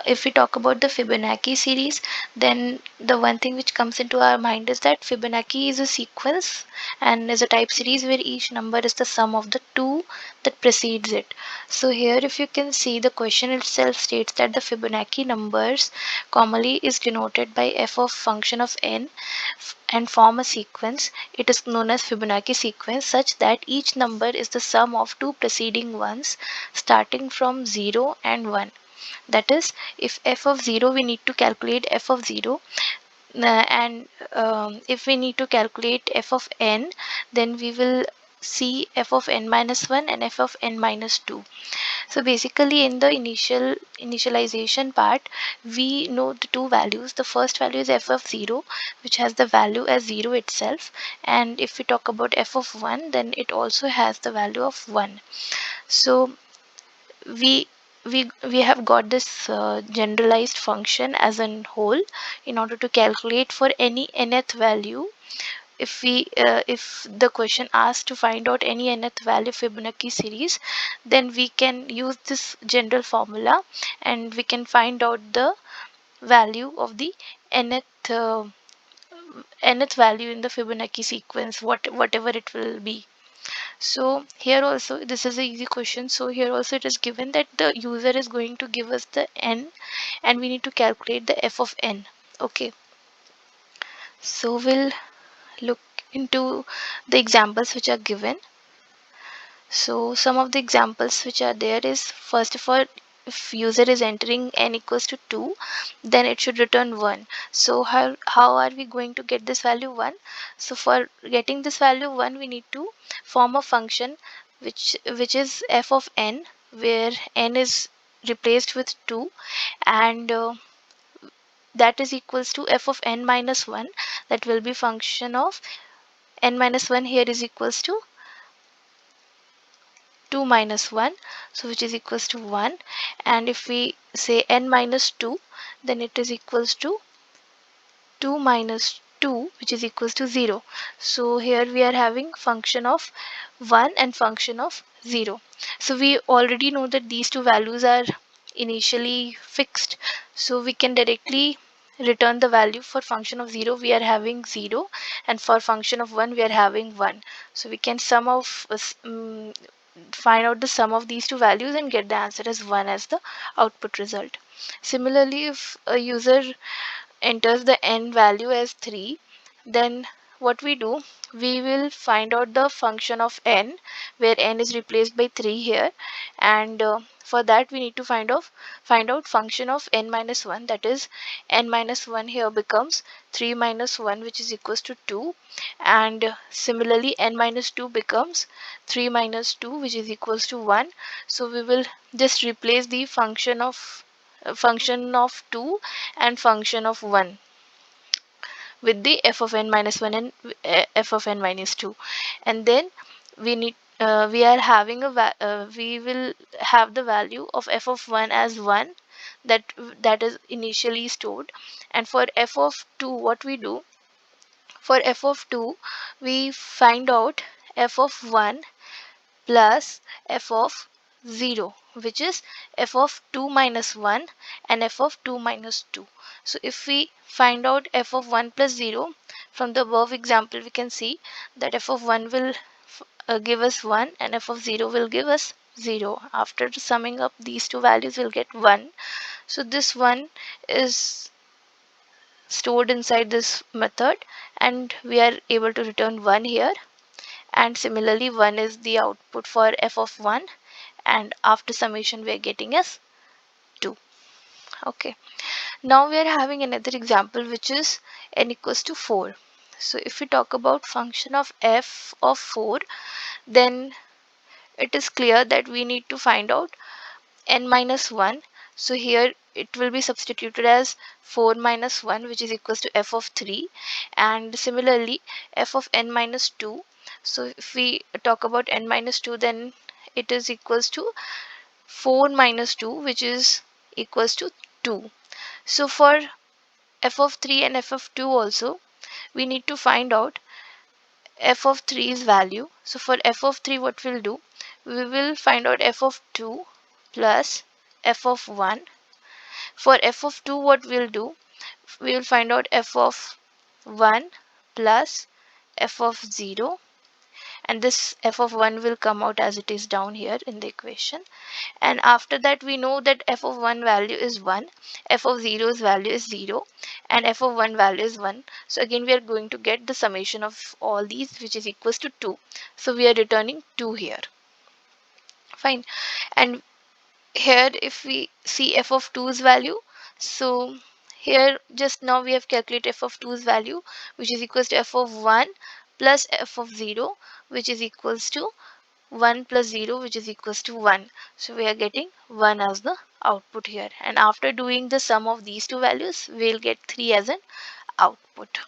if we talk about the Fibonacci series, then the one thing which comes into our mind is that Fibonacci is a sequence and is a type series where each number is the sum of the two that precedes it. So here if you can see, the question itself states that the Fibonacci numbers commonly is denoted by f of function of n and form a sequence. It is known as Fibonacci sequence such that each number is the sum of two preceding ones starting from 0 and 1. That is, if f of 0, we need to calculate f of 0, and if we need to calculate f of n, then we will see f of n minus 1 and f of n minus 2. So basically in the initialization part, we know the two values. The first value is f of 0, which has the value as 0 itself, and if we talk about f of 1, then it also has the value of 1. So we we have got this generalized function as a whole in order to calculate for any nth value. If the question asks to find out any nth value Fibonacci series, then we can use this general formula and we can find out the value of the nth value in the Fibonacci sequence, whatever it will be. So here also this is an easy question. So here also it is given that the user is going to give us the n and we need to calculate the f of n. Okay, so we'll look into the examples which are given. So some of the examples which are there is, first of all, if user is entering n equals to 2, then it should return 1. So how are we going to get this value 1? So for getting this value 1, we need to form a function which is f of n, where n is replaced with 2, and that is equals to f of n minus 1. That will be function of n minus 1 here is equals to 2 minus 1, so which is equals to 1. And if we say n minus 2, then it is equals to 2 minus 2, which is equals to 0. So here we are having function of 1 and function of 0. So we already know that these two values are initially fixed, so we can directly return the value. For function of 0 we are having 0, and for function of 1 we are having 1. So we can find out the sum of these two values and get the answer as 1 as the output result. Similarly, if a user enters the n value as 3, then what we do, we will find out the function of n, where n is replaced by 3 here, and for that we need to find out function of n minus 1. That is, n minus 1 here becomes 3 minus 1, which is equals to 2, and similarly n minus 2 becomes 3 minus 2, which is equals to 1. So we will just replace the function of 2 and function of 1 with the f of n minus 1 and f of n minus 2, and then we are having we will have the value of f of 1 as 1, that is initially stored. And for f of 2, what we do, for f of 2 we find out f of 1 plus f of 0, which is f of 2 minus 1 and f of 2 minus 2. So if we find out f of 1 plus 0 from the above example, we can see that f of 1 will give us 1 and f of 0 will give us 0. After summing up these two values, we'll get 1. So this 1 is stored inside this method and we are able to return 1 here, and similarly 1 is the output for f of 1, and after summation we are getting as 2. Okay, now we are having another example which is n equals to 4. So if we talk about function of f of 4, then it is clear that we need to find out n minus 1. So here it will be substituted as 4 minus 1, which is equals to f of 3, and similarly f of n minus 2. So if we talk about n minus 2, then it is equals to 4 minus 2, which is equals to 2. So for f of 3 and f of 2 also, we need to find out f of 3's value. So for f of 3, what we'll do, we will find out f of 2 plus f of 1 For f of 2, what we'll do, we will find out f of 1 plus f of 0, and this f of 1 will come out as it is down here in the equation. And after that, we know that f of 1 value is 1, f of 0's value is 0, and f of 1 value is 1. So again, we are going to get the summation of all these, which is equals to 2. So we are returning 2 here. Fine. And here if we see f of 2's value, so here just now we have calculated f of 2's value, which is equals to f of 1 plus f of 0, which is equals to 1 plus 0, which is equals to 1. So we are getting 1 as the output here, and after doing the sum of these two values, we'll get 3 as an output.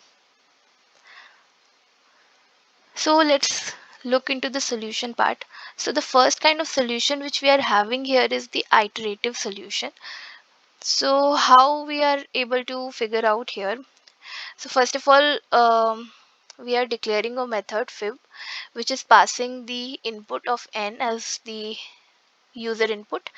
So let's look into the solution part. So the first kind of solution which we are having here is the iterative solution. So how we are able to figure out here? So first of all, we are declaring a method fib, which is passing the input of n as the user input,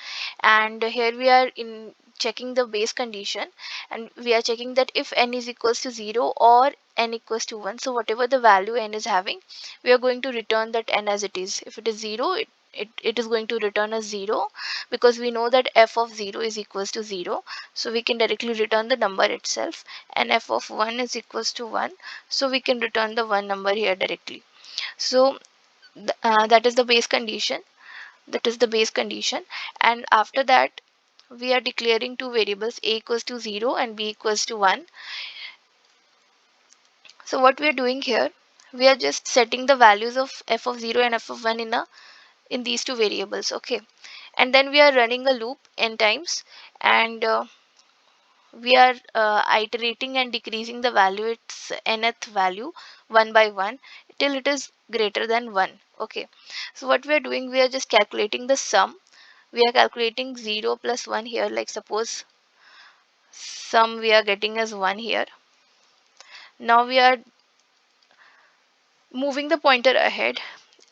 and here we are in checking the base condition, and we are checking that if n is equals to 0 or n equals to 1, so whatever the value n is having, we are going to return that n as it is. If it is 0, it is going to return as 0, because we know that f of 0 is equals to 0, so we can directly return the number itself, and f of 1 is equals to 1, so we can return the 1 number here directly. So that is the base condition. And after that, we are declaring two variables, a equals to 0 and b equals to 1. So what we are doing here, we are just setting the values of f of 0 and f of 1 in these two variables. Okay, and then we are running a loop n times, and we are iterating and decreasing the value, its nth value, one by one, till it is greater than 1. Okay, so what we are doing, we are just calculating the sum. We are calculating 0 plus 1 here, like suppose sum we are getting as 1 here. Now we are moving the pointer ahead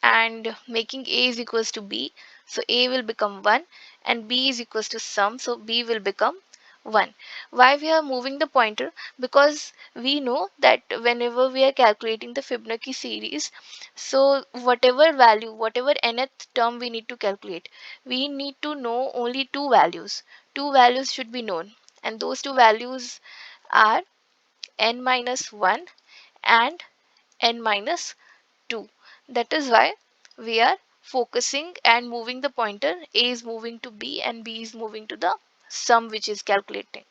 and making a is equals to b, so a will become 1, and b is equals to sum, so b will become 1. Why we are moving the pointer? Because we know that whenever we are calculating the Fibonacci series, so whatever value, whatever nth term we need to calculate, we need to know only two values. Two values should be known, and those two values are n minus 1 and n minus 2. That is why we are focusing and moving the pointer. A is moving to b and b is moving to the sum which is calculated,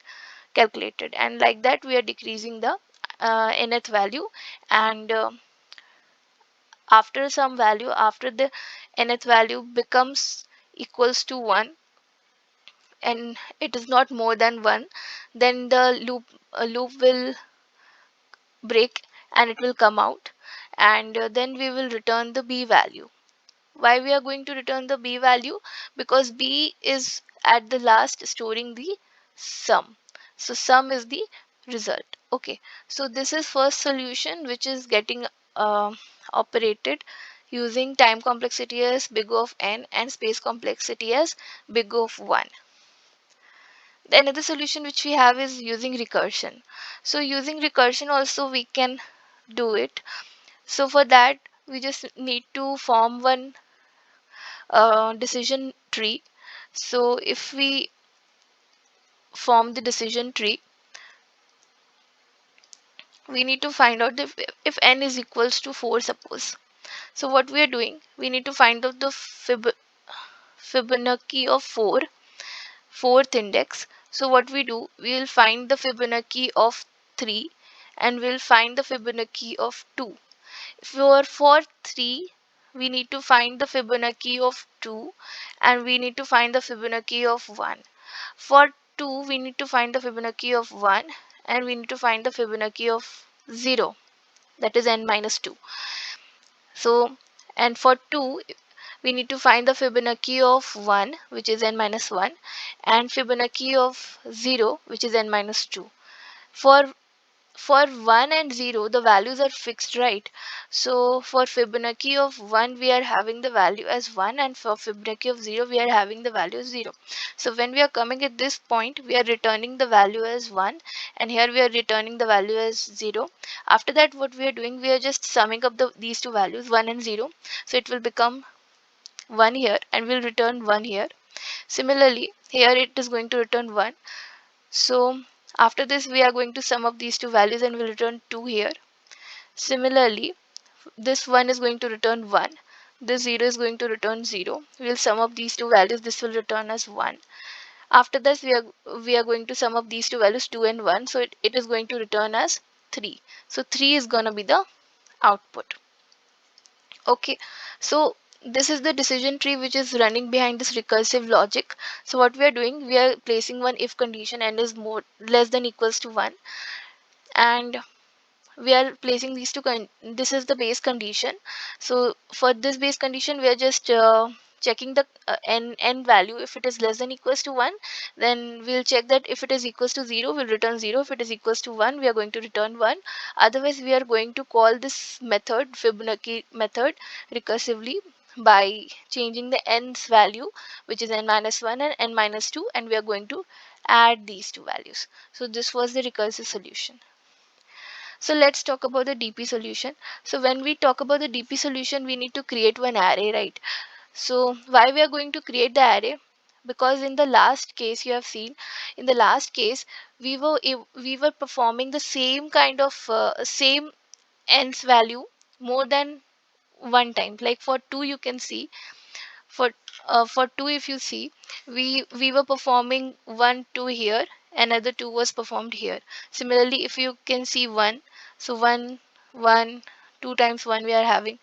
and like that we are decreasing the nth value, and after some value, after the nth value becomes equals to 1 and it is not more than 1, then the loop will break and it will come out, and then we will return the b value. Why we are going to return the b value? Because b is at the last storing the sum, so sum is the result. Okay, so this is first solution, which is getting operated using time complexity as big O of n and space complexity as big O of 1. The another solution which we have is using recursion. So using recursion also we can do it. So for that, we just need to form one decision tree. So if we form the decision tree, we need to find out if n is equals to 4, suppose. So what we are doing, we need to find out the Fibonacci of 4, fourth index. So what we do, we will find the Fibonacci of 3 and we'll find the Fibonacci of 2. For 3, we need to find the Fibonacci of 2 and we need to find the Fibonacci of 1. For 2, we need to find the Fibonacci of 1 and we need to find the Fibonacci of 0, that is n minus 2. So, and for 2, we need to find the Fibonacci of 1, which is n minus 1, and Fibonacci of 0, which is n minus 2. For for 1 and 0 the values are fixed, right? So for Fibonacci of 1 we are having the value as 1, and for Fibonacci of 0 we are having the value as 0. So when we are coming at this point, we are returning the value as 1, and here we are returning the value as 0. After that, what we are doing, we are just summing up these two values 1 and 0, so it will become 1 here and will return 1 here. Similarly, here it is going to return 1. So after this, we are going to sum up these two values and will return 2 here. Similarly, this 1 is going to return 1. This 0 is going to return 0. We will sum up these two values. This will return as 1. After this, we are going to sum up these two values 2 and 1. So it is going to return as 3. So 3 is going to be the output. Okay, so this is the decision tree which is running behind this recursive logic. So what we are doing, we are placing one if condition n is more less than equals to 1, and we are placing these two this is the base condition. So for this base condition, we are just checking the n value. If it is less than equals to 1, then we'll check that. If it is equals to 0, we'll return 0. If it is equals to 1, we are going to return 1. Otherwise, we are going to call this method, Fibonacci method, recursively by changing the n's value, which is n minus 1 and n minus 2, and we are going to add these two values. So this was the recursive solution. So let's talk about the DP solution. So when we talk about the DP solution, we need to create one array, right? So why we are going to create the array? Because in the last case, you have seen, in the last case, we were performing the same kind of same n's value more than one time. Like for 2, you can see, for 2, if you see, we were performing 1 2 here, another 2 was performed here. Similarly, if you can see 1, so 1 1 2 times 1 we are having,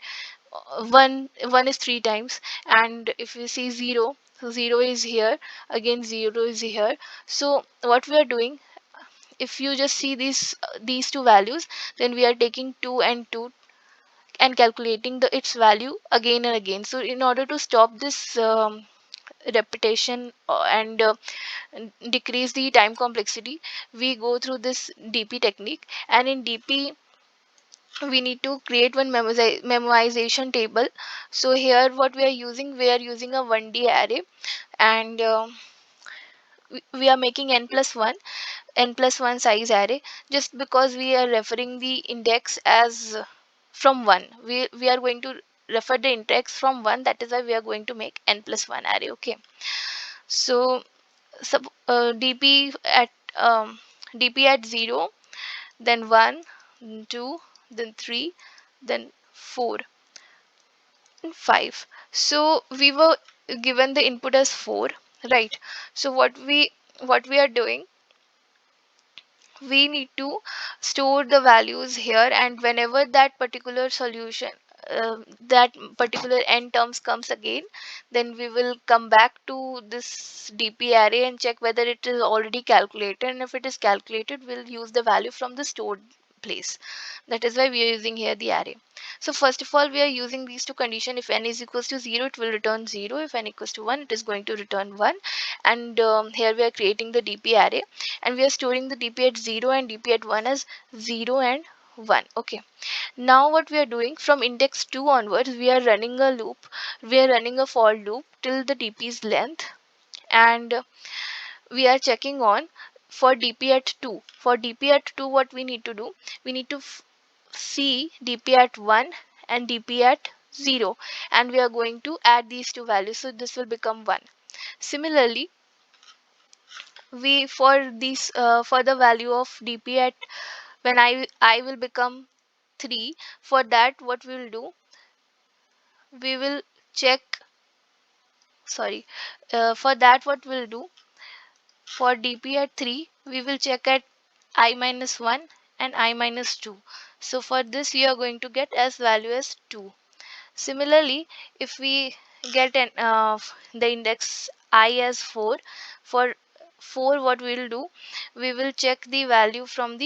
1 is 3 times. And if you see 0, so 0 is here, again 0 is here. So what we are doing, if you just see these two values, then we are taking 2 and 2 and calculating its value again and again. So in order to stop this repetition and decrease the time complexity, we go through this DP technique. And in DP, we need to create one memoization table. So here what we are using a 1D array, and we are making n plus 1 size array, just because we are referring the index as from 1. We are going to refer the index from 1. That is why we are going to make n+1 array. Okay, so dp at dp at 0, then 1, then 2, then 3, then 4 and 5. So we were given the input as 4, right? So what we are doing, we need to store the values here, and whenever that particular solution, that particular n terms comes again, then we will come back to this DP array and check whether it is already calculated, and if it is calculated, we'll use the value from the stored place. That is why we are using here the array. So first of all, we are using these two conditions. If n is equals to 0, it will return 0. If n equals to 1, it is going to return 1. And here we are creating the DP array, and we are storing the DP at 0 and DP at 1 as 0 and 1. Okay, now what we are doing, from index 2 onwards, we are running a loop. We are running a for loop till the DP's length, and we are checking on for DP at 2. For DP at 2, what we need to do, we need to see DP at 1 and DP at 0, and we are going to add these two values, so this will become 1. Similarly, we for these for the value of DP at when I will become 3, for that what we will do, we will check, sorry, for that what we'll do, for DP at 3, we will check at I minus 1 and I minus 2. So for this, we are going to get as value as 2. Similarly, if we get the index I as 4, for 4 what we will do, we will check the value from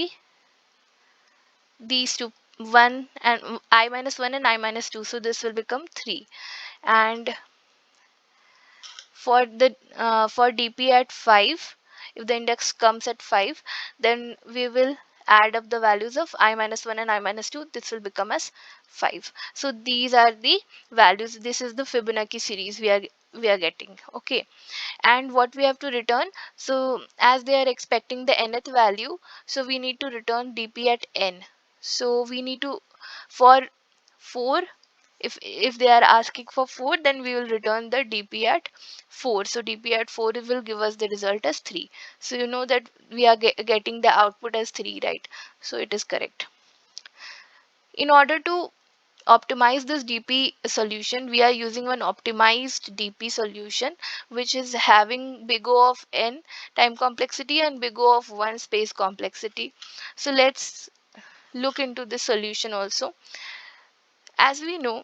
these two, 1 and I minus 1 and I minus 2. So this will become 3. And for DP at 5, if the index comes at 5, then we will add up the values of I minus 1 and I minus 2, this will become as 5. So these are the values. This is the Fibonacci series we are getting. Okay, and what we have to return, so as they are expecting the nth value, so we need to return dp at n. So we need to, for 4, if they are asking for 4, then we will return the dp at 4. So dp at 4 will give us the result as 3. So you know that we are getting the output as 3, right? So it is correct. In order to optimize this DP solution, we are using an optimized DP solution, which is having big O of n time complexity and big O of 1 space complexity. So let's look into this solution also. As we know,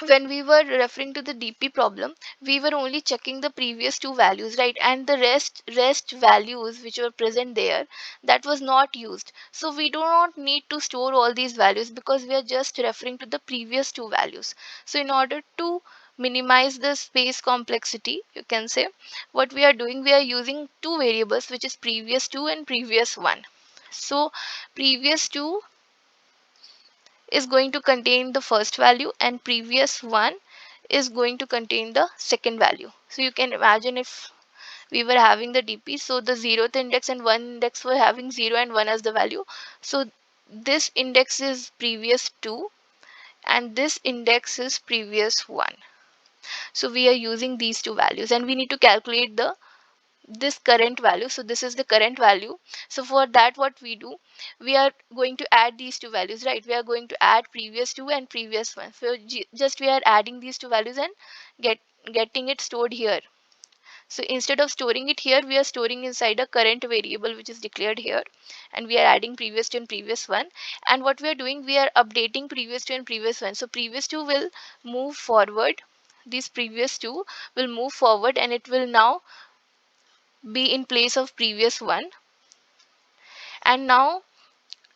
when we were referring to the DP problem, we were only checking the previous two values, right? And the rest values which were present there, that was not used. So we do not need to store all these values because we are just referring to the previous two values. So in order to minimize the space complexity, you can say, what we are doing, we are using two variables, which is previous two and previous one. So previous two is going to contain the first value and previous one is going to contain the second value. So you can imagine if we were having the DP, so the 0th index and 1 index were having 0 and 1 as the value. So this index is previous 2 and this index is previous 1. So we are using these two values and we need to calculate the this current value. So this is the current value. So for that, what we do, we are going to add these two values, right? We are going to add previous two and previous one. So just we are adding these two values and getting it stored here. So instead of storing it here, we are storing inside a current variable which is declared here, and we are adding previous two and previous one. And what we are doing, we are updating previous two and previous one. So previous two will move forward, these previous two will move forward and it will now be in place of previous one, and now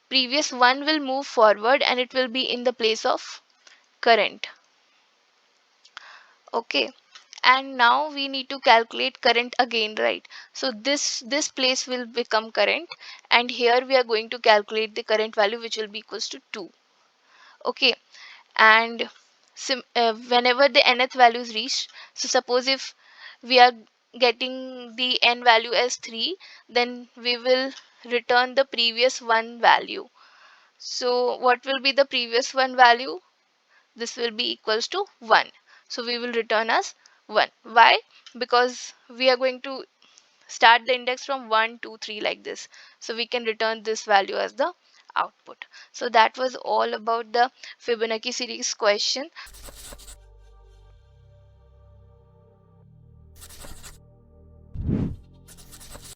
previous one will move forward and it will be in the place of current. Okay, and now we need to calculate current again, right? So this place will become current and here we are going to calculate the current value, which will be equals to 2. Okay, and whenever the nth value is reached, so suppose if we are getting the n value as 3, then we will return the previous one value. So what will be the previous one value? This will be equals to 1. So we will return as 1. Why? Because we are going to start the index from 1 2 3 like this, so we can return this value as the output. So that was all about the Fibonacci series question.